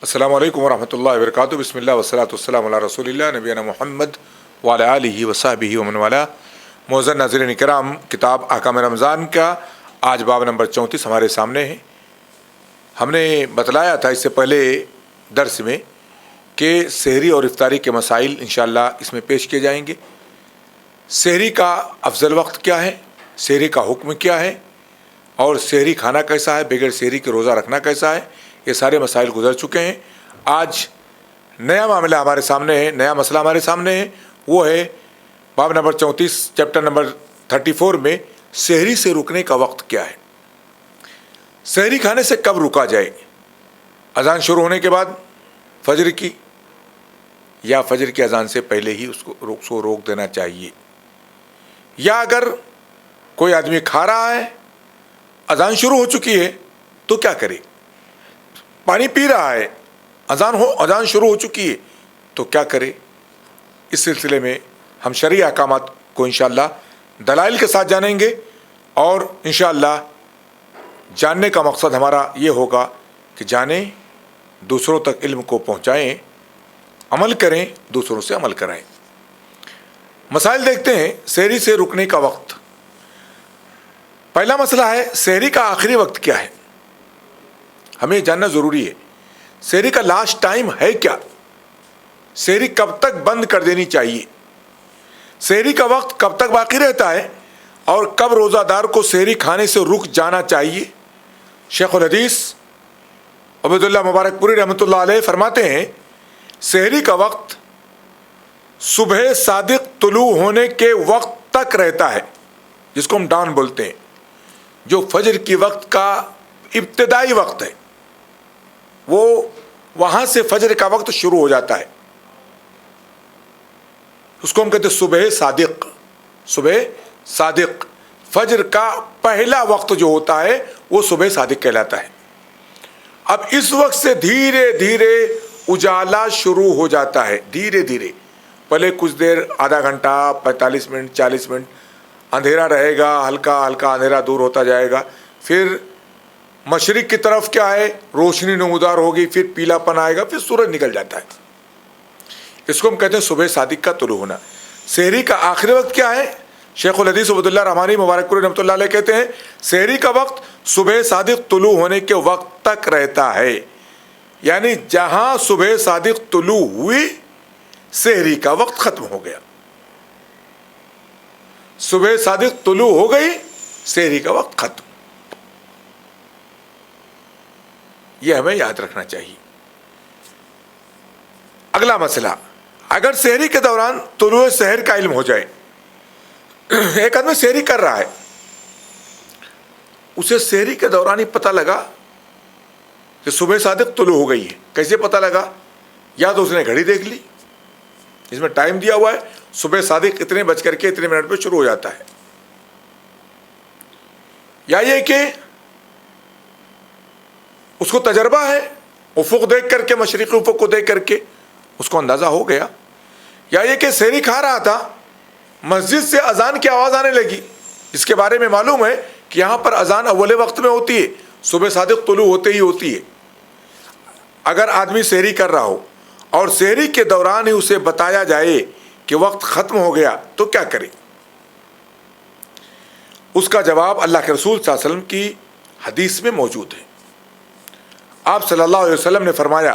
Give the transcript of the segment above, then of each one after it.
السلام علیکم ورحمۃ اللہ وبرکاتہ. بسم اللہ والصلاۃ والسلام علی رسول اللہ نبینا محمد وعلی آلہ وصحبہ ومن والاه. معزز ناظرین کرام، کتاب احکام رمضان کا آج باب نمبر 34 ہمارے سامنے ہے. ہم نے بتلایا تھا اس سے پہلے درس میں کہ سحری اور افطاری کے مسائل انشاءاللہ اس میں پیش کیے جائیں گے. سحری کا افضل وقت کیا ہے، سحری کا حکم کیا ہے، اور سحری کھانا کیسا ہے، بغیر سحری کے روزہ رکھنا کیسا ہے، یہ سارے مسائل گزر چکے ہیں. آج نیا معاملہ ہمارے سامنے ہے، نیا مسئلہ ہمارے سامنے ہے. وہ ہے باب نمبر 34 چیپٹر نمبر 34 میں سحری سے رکنے کا وقت کیا ہے. سحری کھانے سے کب رکا جائے؟ اذان شروع ہونے کے بعد فجر کی، یا فجر کی اذان سے پہلے ہی اس کو روک دینا چاہیے، یا اگر کوئی آدمی کھا رہا ہے، اذان شروع ہو چکی ہے تو کیا کرے؟ پانی پی رہا ہے، اذان شروع ہو چکی ہے تو کیا کرے؟ اس سلسلے میں ہم شرعی احکامات کو انشاءاللہ دلائل کے ساتھ جانیں گے، اور انشاءاللہ جاننے کا مقصد ہمارا یہ ہوگا کہ جانیں، دوسروں تک علم کو پہنچائیں، عمل کریں، دوسروں سے عمل کرائیں. مسائل دیکھتے ہیں. سحری سے رکنے کا وقت. پہلا مسئلہ ہے سحری کا آخری وقت کیا ہے. ہمیں جاننا ضروری ہے سحری کا لاسٹ ٹائم ہے کیا، سحری کب تک بند کر دینی چاہیے، سحری کا وقت کب تک باقی رہتا ہے، اور کب روزہ دار کو سحری کھانے سے رک جانا چاہیے. شیخ الحدیث عبداللہ مبارک پوری رحمۃ اللہ علیہ فرماتے ہیں سحری کا وقت صبح صادق طلوع ہونے کے وقت تک رہتا ہے، جس کو ہم ڈان بولتے ہیں، جو فجر کی وقت کا ابتدائی وقت ہے. وہ وہاں سے فجر کا وقت شروع ہو جاتا ہے، اس کو ہم کہتے ہیں صبح صادق. صبح صادق، فجر کا پہلا وقت جو ہوتا ہے وہ صبح صادق کہلاتا ہے. اب اس وقت سے دھیرے دھیرے اجالا شروع ہو جاتا ہے، دھیرے دھیرے. پہلے کچھ دیر، آدھا گھنٹہ، 45 منٹ، 40 منٹ اندھیرا رہے گا، ہلکا ہلکا اندھیرا دور ہوتا جائے گا. پھر مشرق کی طرف کیا ہے، روشنی نمودار ہوگی، پھر پیلا پن آئے گا، پھر سورج نکل جاتا ہے. اس کو ہم کہتے ہیں صبح صادق کا طلوع ہونا. سحری کا آخری وقت کیا ہے؟ شیخ الحدیث عبداللہ رحمانی مبارک پوری رحمۃ اللہ علیہ کہتے ہیں سحری کا وقت صبح صادق طلوع ہونے کے وقت تک رہتا ہے. یعنی جہاں صبح صادق طلوع ہوئی، سحری کا وقت ختم ہو گیا. صبح صادق طلوع ہو گئی، سحری کا وقت ختم. یہ ہمیں یاد رکھنا چاہیے. اگلا مسئلہ، اگر سحری کے دوران طلوع سحر کا علم ہو جائے، ایک آدمی سحری کر رہا ہے، اسے سحری کے دوران ہی پتہ لگا کہ صبح صادق طلوع ہو گئی ہے. کیسے پتہ لگا؟ یا تو اس نے گھڑی دیکھ لی جس میں ٹائم دیا ہوا ہے، صبح صادق اتنے بج کر کے اتنے منٹ پہ شروع ہو جاتا ہے، یا یہ کہ اس کو تجربہ ہے، افق دیکھ کر کے، مشرقی افق کو دیکھ کر کے اس کو اندازہ ہو گیا، یا یہ کہ سحری کھا رہا تھا، مسجد سے اذان کی آواز آنے لگی، اس کے بارے میں معلوم ہے کہ یہاں پر اذان اول وقت میں ہوتی ہے، صبح صادق طلوع ہوتے ہی ہوتی ہے. اگر آدمی سحری کر رہا ہو اور سحری کے دوران ہی اسے بتایا جائے کہ وقت ختم ہو گیا تو کیا کرے؟ اس کا جواب اللہ کے رسول صلی اللہ علیہ وسلم کی حدیث میں موجود ہے. آپ صلی اللہ علیہ وسلم نے فرمایا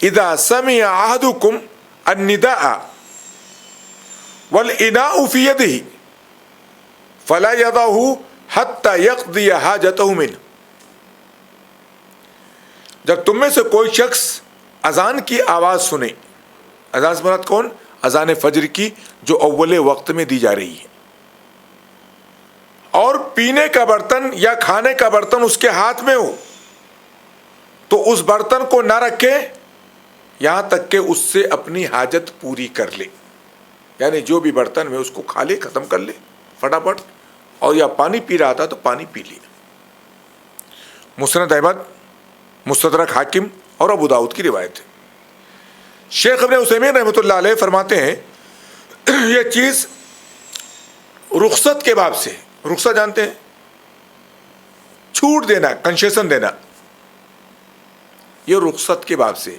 اذا سمع احدکم النداء والاناء فی یدہ فلا یضعہ حتی یقضی حاجتہ منہ. جب تم میں سے کوئی شخص اذان کی آواز سنے، اذان سے مراد کون؟ اذان فجر کی، جو اول وقت میں دی جا رہی ہے، اور پینے کا برتن یا کھانے کا برتن اس کے ہاتھ میں ہو، تو اس برتن کو نہ رکھے یہاں تک کہ اس سے اپنی حاجت پوری کر لے. یعنی جو بھی برتن میں اس کو کھا لے، ختم کر لے فٹافٹ، اور یا پانی پی رہا تھا تو پانی پی لیا. مسند احمد، مستدرک حاکم اور ابو داؤد کی روایت ہے. شیخ ابن عثیمین رحمۃ اللہ علیہ فرماتے ہیں یہ چیز رخصت کے باب سے، رخصت جانتے ہیں، چھوٹ دینا، کنسیشن دینا. یہ رخصت کے باب سے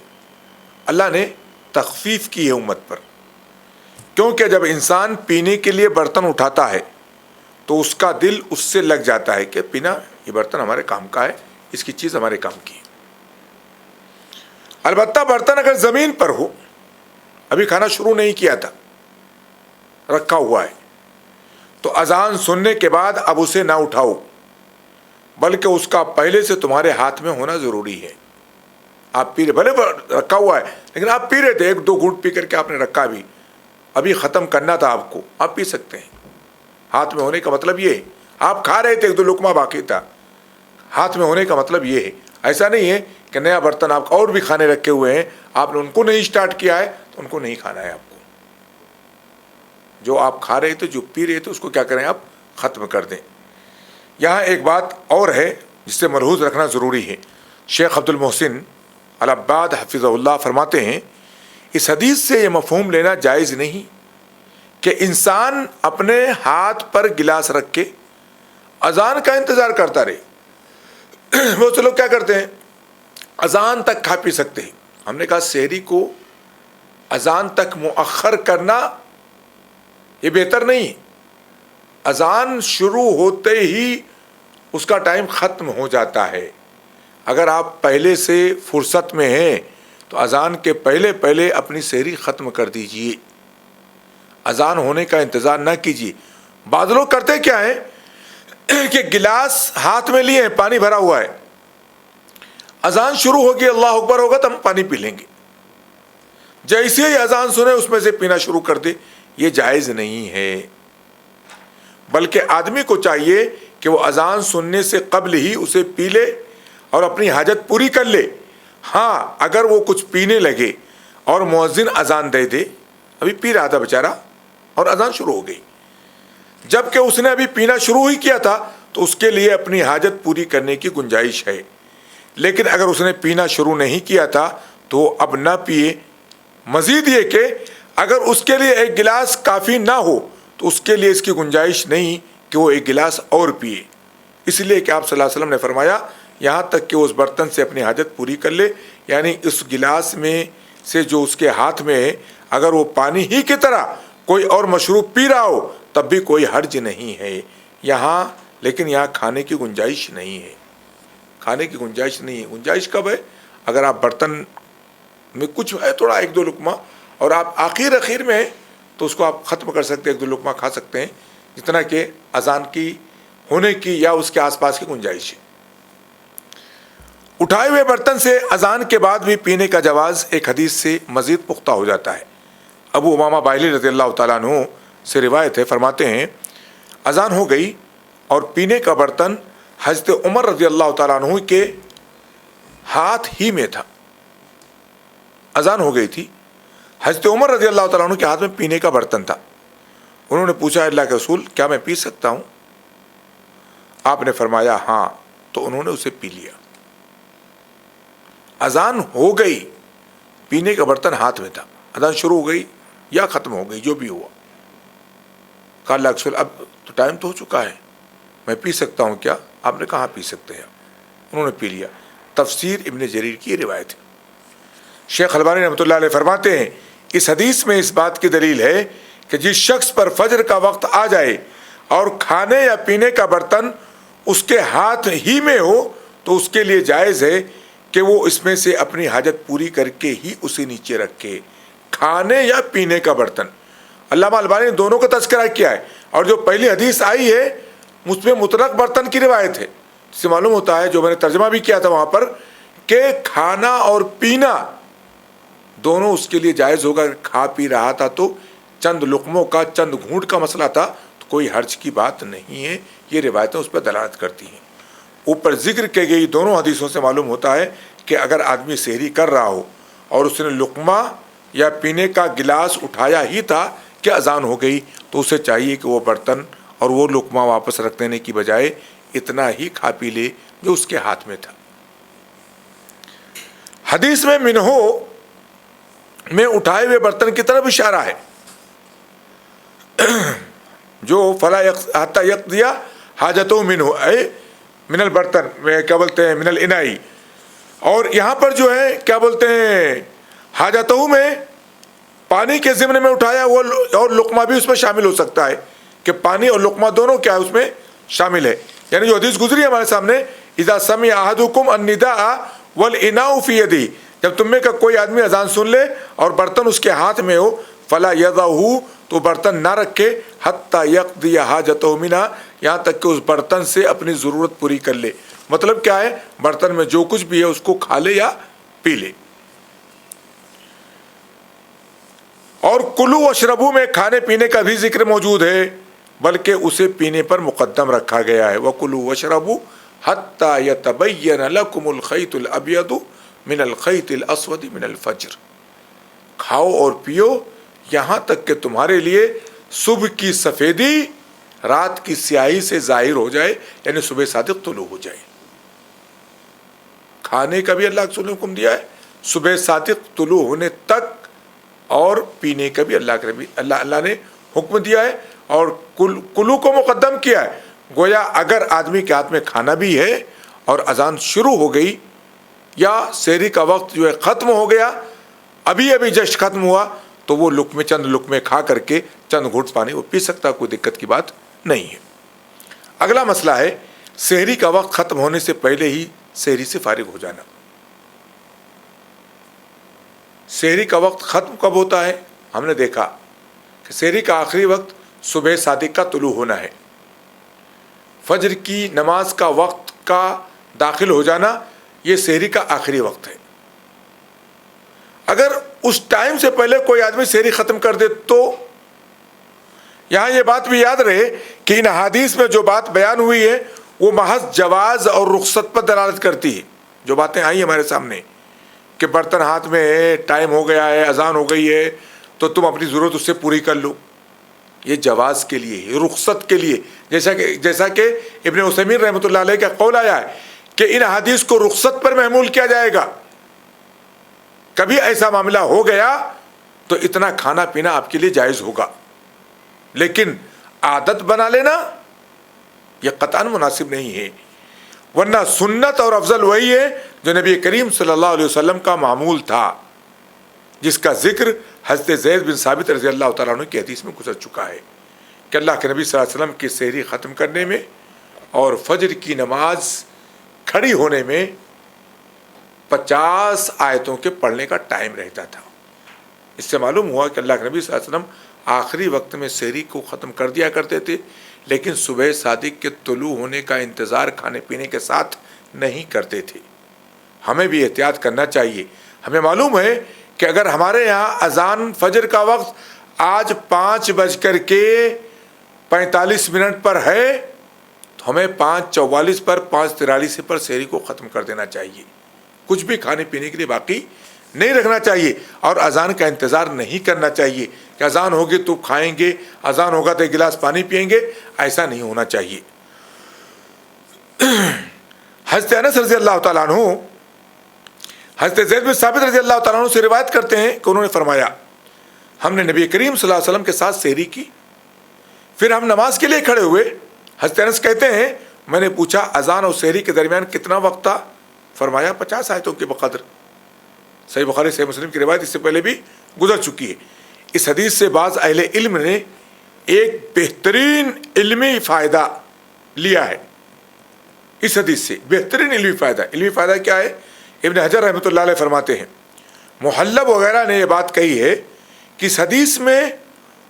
اللہ نے تخفیف کی ہے امت پر، کیونکہ جب انسان پینے کے لیے برتن اٹھاتا ہے تو اس کا دل اس سے لگ جاتا ہے کہ پینا، یہ برتن ہمارے کام کا ہے، اس کی چیز ہمارے کام کی ہے۔ البتہ برتن اگر زمین پر ہو، ابھی کھانا شروع نہیں کیا تھا، رکھا ہوا ہے، تو اذان سننے کے بعد اب اسے نہ اٹھاؤ، بلکہ اس کا پہلے سے تمہارے ہاتھ میں ہونا ضروری ہے۔ آپ پی رہے، بھلے رکھا ہوا ہے لیکن آپ پی رہے تھے، ایک دو گھونٹ پی کر کے آپ نے رکھا، بھی ابھی ختم کرنا تھا آپ کو، آپ پی سکتے ہیں۔ ہاتھ میں ہونے کا مطلب یہ ہے، آپ کھا رہے تھے، ایک دو لقمہ باقی تھا، ہاتھ میں ہونے کا مطلب یہ ہے۔ ایسا نہیں ہے کہ نیا برتن آپ اور بھی کھانے رکھے ہوئے ہیں، آپ نے ان کو نہیں اسٹارٹ کیا ہے تو ان کو نہیں کھانا ہے آپ کو۔ جو آپ کھا رہے تھے، جو پی رہے تھے، اس کو کیا کریں، آپ ختم کر دیں۔ یہاں ایک بات اور ہے جس سے ملحوظ رکھنا ضروری ہے۔ شیخ عبد المحسن العباد حفظہ اللہ فرماتے ہیں، اس حدیث سے یہ مفہوم لینا جائز نہیں کہ انسان اپنے ہاتھ پر گلاس رکھ کے اذان کا انتظار کرتا رہے۔ بہت سے لوگ کیا کرتے ہیں، اذان تک کھا پی سکتے ہیں۔ ہم نے کہا سحری کو اذان تک مؤخر کرنا یہ بہتر نہیں ہے۔ اذان شروع ہوتے ہی اس کا ٹائم ختم ہو جاتا ہے۔ اگر آپ پہلے سے فرصت میں ہیں تو اذان کے پہلے پہلے اپنی سحری ختم کر دیجئے، اذان ہونے کا انتظار نہ کیجیے۔ بعض لوگ کرتے کیا ہے کہ گلاس ہاتھ میں لیے، پانی بھرا ہوا ہے، اذان شروع ہوگی، اللہ اکبر ہوگا تو ہم پانی پی لیں گے، جیسے ہی اذان سنے اس میں سے پینا شروع کر دے۔ یہ جائز نہیں ہے، بلکہ آدمی کو چاہیے کہ وہ اذان سننے سے قبل ہی اسے پی لے اور اپنی حاجت پوری کر لے۔ ہاں، اگر وہ کچھ پینے لگے اور مؤذن اذان دے دے، ابھی پی رہا تھا بیچارہ اور اذان شروع ہو گئی، جبکہ اس نے ابھی پینا شروع ہی کیا تھا، تو اس کے لیے اپنی حاجت پوری کرنے کی گنجائش ہے۔ لیکن اگر اس نے پینا شروع نہیں کیا تھا تو اب نہ پیے۔ مزید یہ کہ اگر اس کے لیے ایک گلاس کافی نہ ہو تو اس کے لیے اس کی گنجائش نہیں کہ وہ ایک گلاس اور پیے، اس لیے کہ آپ صلی اللہ علیہ وسلم نے فرمایا یہاں تک کہ اس برتن سے اپنی حاجت پوری کر لے، یعنی اس گلاس میں سے جو اس کے ہاتھ میں ہے، اگر وہ پانی ہی کی طرح کوئی اور مشروب پی رہا ہو تب بھی کوئی حرج نہیں ہے یہاں، لیکن یہاں کھانے کی گنجائش نہیں ہے۔ کھانے کی گنجائش نہیں ہے۔ گنجائش کب ہے؟ اگر آپ برتن میں کچھ ہے تھوڑا ایک دو لقمہ اور آپ آخر میں ہیں تو اس کو آپ ختم کر سکتے ہیں، ایک دو لقمہ کھا سکتے ہیں، جتنا کہ اذان کی ہونے کی یا اس کے آس پاس کی گنجائش ہے۔ اٹھائے ہوئے برتن سے اذان کے بعد بھی پینے کا جواز ایک حدیث سے مزید پختہ ہو جاتا ہے۔ ابو امامہ باہلی رضی اللہ تعالیٰ عنہ سے روایت ہے، فرماتے ہیں اذان ہو گئی اور پینے کا برتن حضرت عمر رضی اللہ تعالیٰ عنہ کے ہاتھ ہی میں تھا۔ اذان ہو گئی تھی، حضرت عمر رضی اللہ تعالیٰ عنہ کے ہاتھ میں پینے کا برتن تھا۔ انہوں نے پوچھا اللہ کے رسول کیا میں پی سکتا ہوں؟ آپ نے فرمایا ہاں، تو انہوں نے اسے پی لیا۔ اذان ہو گئی، پینے کا برتن ہاتھ میں تھا، اذان شروع ہو گئی یا ختم ہو گئی، جو بھی ہوا، کہا اللہ کے رسول اب تو ٹائم تو ہو چکا ہے، میں پی سکتا ہوں کیا؟ آپ نے کہا پی سکتے ہیں۔ انہوں نے پی لیا۔ تفسیر ابن جریر کی روایت ہے۔ شیخ البانی رحمۃ اللہ علیہ فرماتے ہیں اس حدیث میں اس بات کی دلیل ہے کہ جس شخص پر فجر کا وقت آ جائے اور کھانے یا پینے کا برتن اس کے ہاتھ ہی میں ہو تو اس کے لیے جائز ہے کہ وہ اس میں سے اپنی حاجت پوری کر کے ہی اسے نیچے رکھے۔ کھانے یا پینے کا برتن، علامہ البانی نے دونوں کا تذکرہ کیا ہے، اور جو پہلی حدیث آئی ہے اس میں مطلق برتن کی روایت ہے، اس سے معلوم ہوتا ہے جو میں نے ترجمہ بھی کیا تھا وہاں پر کہ کھانا اور پینا دونوں اس کے لیے جائز ہوگا۔ کھا پی رہا تھا تو چند لقموں کا، چند گھونٹ کا مسئلہ تھا تو کوئی حرج کی بات نہیں ہے، یہ روایتیں اس پر دلالت کرتی ہیں۔ اوپر ذکر کی گئی دونوں حدیثوں سے معلوم ہوتا ہے کہ اگر آدمی سحری کر رہا ہو اور اس نے لقمہ یا پینے کا گلاس اٹھایا ہی تھا کہ اذان ہو گئی تو اسے چاہیے کہ وہ برتن اور وہ لقمہ واپس رکھ دینے کی بجائے اتنا ہی کھا پی لے جو اس کے ہاتھ میں تھا۔ حدیث میں منہو میں اٹھائے ہوئے برتن کی طرف اشارہ ہے، جو فلا حتی یقضی حاجتہ منہ، اے من البرتن، کیا بولتے ہیں، من الانائی، اور یہاں پر جو ہے کیا بولتے ہیں حاجتہو میں پانی کے ضمن میں اٹھایا، وہ اور لقمہ بھی اس میں شامل ہو سکتا ہے کہ پانی اور لقمہ دونوں کیا ہے اس میں شامل ہے. یعنی جو حدیث گزری ہے ہمارے سامنے، اذا سمع احدکم النداء والاناء فی یدہ، جب تم میں کا کوئی آدمی اذان سن لے اور برتن اس کے ہاتھ میں ہو، فلا یضعہ، تو برتن نہ رکھے، حتی یقضی حاجتہ منہا، یہاں تک کہ اس برتن سے اپنی ضرورت پوری کر لے. مطلب کیا ہے، برتن میں جو کچھ بھی ہے اس کو کھا لے یا پی لے. اور کلو واشربو میں کھانے پینے کا بھی ذکر موجود ہے، بلکہ اسے پینے پر مقدم رکھا گیا ہے. وَكُلُوا وَاشْرَبُوا حَتَّى يَتَبَيَّنَ لَكُمُ الْخَيْطُ الْأَبْيَضُ مِنَ الْخَيْطِ الْأَسْوَدِ مِنَ الْفَجْرِ، کھاؤ اور پیو یہاں تک کہ تمہارے لیے صبح کی سفیدی رات کی سیاہی سے ظاہر ہو جائے، یعنی صبح صادق طلوع ہو جائے. کھانے کا بھی اللہ نے حکم دیا ہے صبح صادق طلوع ہونے تک، اور پینے کا بھی اللہ نے حکم دیا ہے، اور کلو کو مقدم کیا ہے. گویا اگر آدمی کے ہاتھ میں کھانا بھی ہے اور اذان شروع ہو گئی، یا سحری کا وقت جو ہے ختم ہو گیا، ابھی جسٹ ختم ہوا، تو وہ چند لقمے کھا کر کے چند گھونٹ پانی وہ پی سکتا، کوئی دقت کی بات نہیں ہے. اگلا مسئلہ ہے سحری کا وقت ختم ہونے سے پہلے ہی سحری سے فارغ ہو جانا. سحری کا وقت ختم کب ہوتا ہے؟ ہم نے دیکھا کہ سحری کا آخری وقت صبح صادق کا طلوع ہونا ہے. فجر کی نماز کا وقت کا داخل ہو جانا یہ سحری کا آخری وقت ہے. اگر اس ٹائم سے پہلے کوئی آدمی سحری ختم کر دے تو یہاں یہ بات بھی یاد رہے کہ ان احادیث میں جو بات بیان ہوئی ہے وہ محض جواز اور رخصت پر دلالت کرتی ہے. جو باتیں آئی ہمارے سامنے کہ برتن ہاتھ میں ہے، ٹائم ہو گیا ہے، اذان ہو گئی ہے، تو تم اپنی ضرورت اس سے پوری کر لو، یہ جواز کے لیے ہے، رخصت کے لیے. جیسا کہ ابن عثیمین رحمۃ اللہ علیہ کا قول آیا ہے کہ ان حدیث کو رخصت پر محمول کیا جائے گا. کبھی ایسا معاملہ ہو گیا تو اتنا کھانا پینا آپ کے لیے جائز ہوگا، لیکن عادت بنا لینا یہ قطعاً مناسب نہیں ہے. ورنہ سنت اور افضل وہی ہے جو نبی کریم صلی اللہ علیہ وسلم کا معمول تھا، جس کا ذکر حضرت زید بن ثابت رضی اللہ تعالیٰ عنہ کی حدیث میں گزر چکا ہے کہ اللہ کے نبی صلی اللہ علیہ وسلم کی سحری ختم کرنے میں اور فجر کی نماز کھڑی ہونے میں 50 آیتوں کے پڑھنے کا ٹائم رہتا تھا. اس سے معلوم ہوا کہ اللہ کے نبی صلی اللہ علیہ وسلم آخری وقت میں سحری کو ختم کر دیا کرتے تھے، لیکن صبح صادق کے طلوع ہونے کا انتظار کھانے پینے کے ساتھ نہیں کرتے تھے. ہمیں بھی احتیاط کرنا چاہیے. ہمیں معلوم ہے کہ اگر ہمارے یہاں اذان فجر کا وقت آج 5:45 پر ہے تو ہمیں 5:44 پر 5:43 پر سحری کو ختم کر دینا چاہیے. کچھ بھی کھانے پینے کے لیے باقی نہیں رکھنا چاہیے، اور اذان کا انتظار نہیں کرنا چاہیے کہ اذان ہوگی تو کھائیں گے، اذان ہوگا تو ایک گلاس پانی پئیں گے. ایسا نہیں ہونا چاہیے. حضرت انس رضی اللہ تعالیٰ عنہ حضرت زید بن ثابت رضی اللہ تعالیٰ عنہ سے روایت کرتے ہیں کہ انہوں نے فرمایا ہم نے نبی کریم صلی اللہ علیہ وسلم کے ساتھ سحری کی، پھر ہم نماز کے لیے کھڑے ہوئے. حضرت انس کہتے ہیں میں نے پوچھا اذان اور سحری کے درمیان کتنا وقت تھا؟ فرمایا 50 آیتوں کے بقدر. صحیح بخاری صحیح مسلم کی روایت اس سے پہلے بھی گزر چکی ہے. اس حدیث سے بعض اہل علم نے ایک بہترین علمی فائدہ لیا ہے. اس حدیث سے بہترین علمی فائدہ کیا ہے؟ ابن حجر رحمۃ اللہ علیہ فرماتے ہیں محلب وغیرہ نے یہ بات کہی ہے کہ اس حدیث میں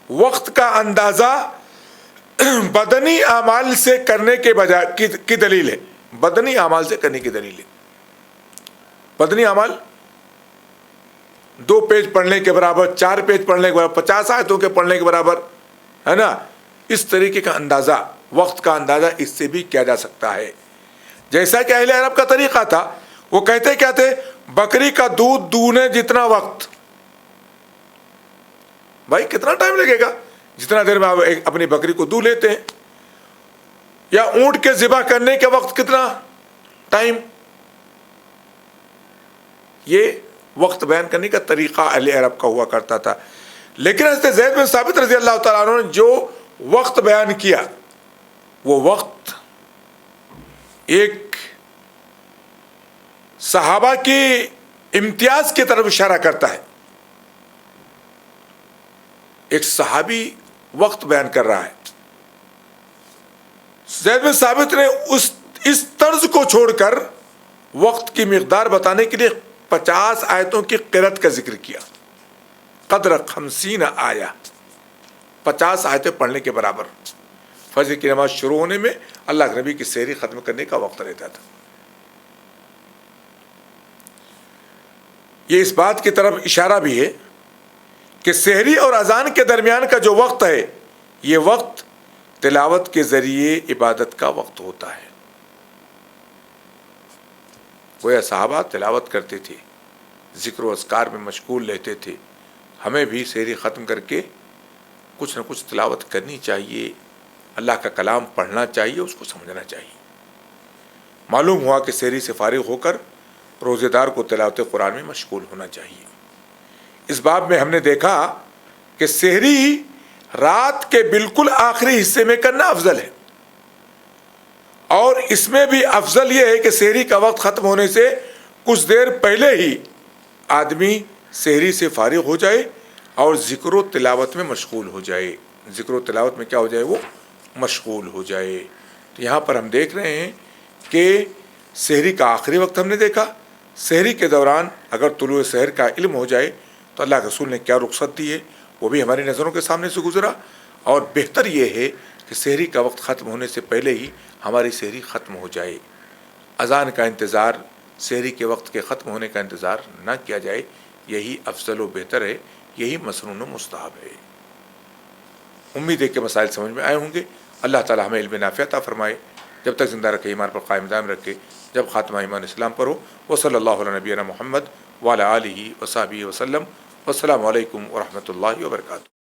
وقت کا اندازہ بدنی اعمال سے کرنے کے بجائے کی دلیل ہے. بدنی اعمال سے کرنے کی دلیل ہے. بدنی اعمال 2 پیج پڑھنے کے برابر، 4 پیج پڑھنے کے برابر، 50 آیتوں کے پڑھنے کے برابر ہے نا. اس طریقے کا اندازہ، وقت کا اندازہ اس سے بھی کیا جا سکتا ہے. جیسا کہ اہل عرب کا طریقہ تھا، وہ کہتے کیا تھے؟ بکری کا دودھ دونے جتنا وقت. بھائی کتنا ٹائم لگے گا؟ جتنا دیر میں آپ اپنی بکری کو دو لیتے ہیں. یا اونٹ کے ذبح کرنے کے وقت کتنا ٹائم. یہ وقت بیان کرنے کا طریقہ اہل عرب کا ہوا کرتا تھا. لیکن حضرت زید بن ثابت رضی اللہ تعالیٰ عنہ نے جو وقت بیان کیا وہ وقت ایک صحابہ کی امتیاز کی طرف اشارہ کرتا ہے. ایک صحابی وقت بیان کر رہا ہے. زید بن ثابت نے اس طرز کو چھوڑ کر وقت کی مقدار بتانے کے لیے 50 آیتوں کی قرأت کا ذکر کیا. قدر 50 آیا، 50 آیتیں پڑھنے کے برابر. فجر کی نماز شروع ہونے میں اللہ کے نبی کی سحری ختم کرنے کا وقت رہتا تھا. یہ اس بات کی طرف اشارہ بھی ہے کہ سحری اور اذان کے درمیان کا جو وقت ہے، یہ وقت تلاوت کے ذریعے عبادت کا وقت ہوتا ہے. گویا صحابہ تلاوت کرتے تھے، ذکر و اذکار میں مشغول رہتے تھے. ہمیں بھی سحری ختم کر کے کچھ نہ کچھ تلاوت کرنی چاہیے، اللہ کا کلام پڑھنا چاہیے، اس کو سمجھنا چاہیے. معلوم ہوا کہ سحری سے فارغ ہو کر روزے دار کو تلاوت قرآن میں مشغول ہونا چاہیے. اس باب میں ہم نے دیکھا کہ سحری رات کے بالکل آخری حصے میں کرنا افضل ہے، اور اس میں بھی افضل یہ ہے کہ سحری کا وقت ختم ہونے سے کچھ دیر پہلے ہی آدمی سحری سے فارغ ہو جائے اور ذکر و تلاوت میں مشغول ہو جائے. ذکر و تلاوت میں کیا ہو جائے؟ وہ مشغول ہو جائے. تو یہاں پر ہم دیکھ رہے ہیں کہ سحری کا آخری وقت ہم نے دیکھا. سحری کے دوران اگر طلوع سحر کا علم ہو جائے تو اللہ کے رسول نے کیا رخصت دی ہے وہ بھی ہماری نظروں کے سامنے سے گزرا. اور بہتر یہ ہے کہ سحری کا وقت ختم ہونے سے پہلے ہی ہماری سحری ختم ہو جائے. اذان کا انتظار، سحری کے وقت کے ختم ہونے کا انتظار نہ کیا جائے. یہی افضل و بہتر ہے، یہی مسنون و مستحب ہے. امید ہے کہ مسائل سمجھ میں آئے ہوں گے. اللہ تعالی ہمیں علم نافع عطا فرمائے، جب تک زندہ رکھے، ایمان پر قائم دائم رکھے، جب خاتمہ ایمان اسلام پر ہو. وصلی اللہ علی نبینا محمد وعلی آلہ وصحبہ وسلم. والسلام علیکم ورحمۃ اللہ وبرکاتہ.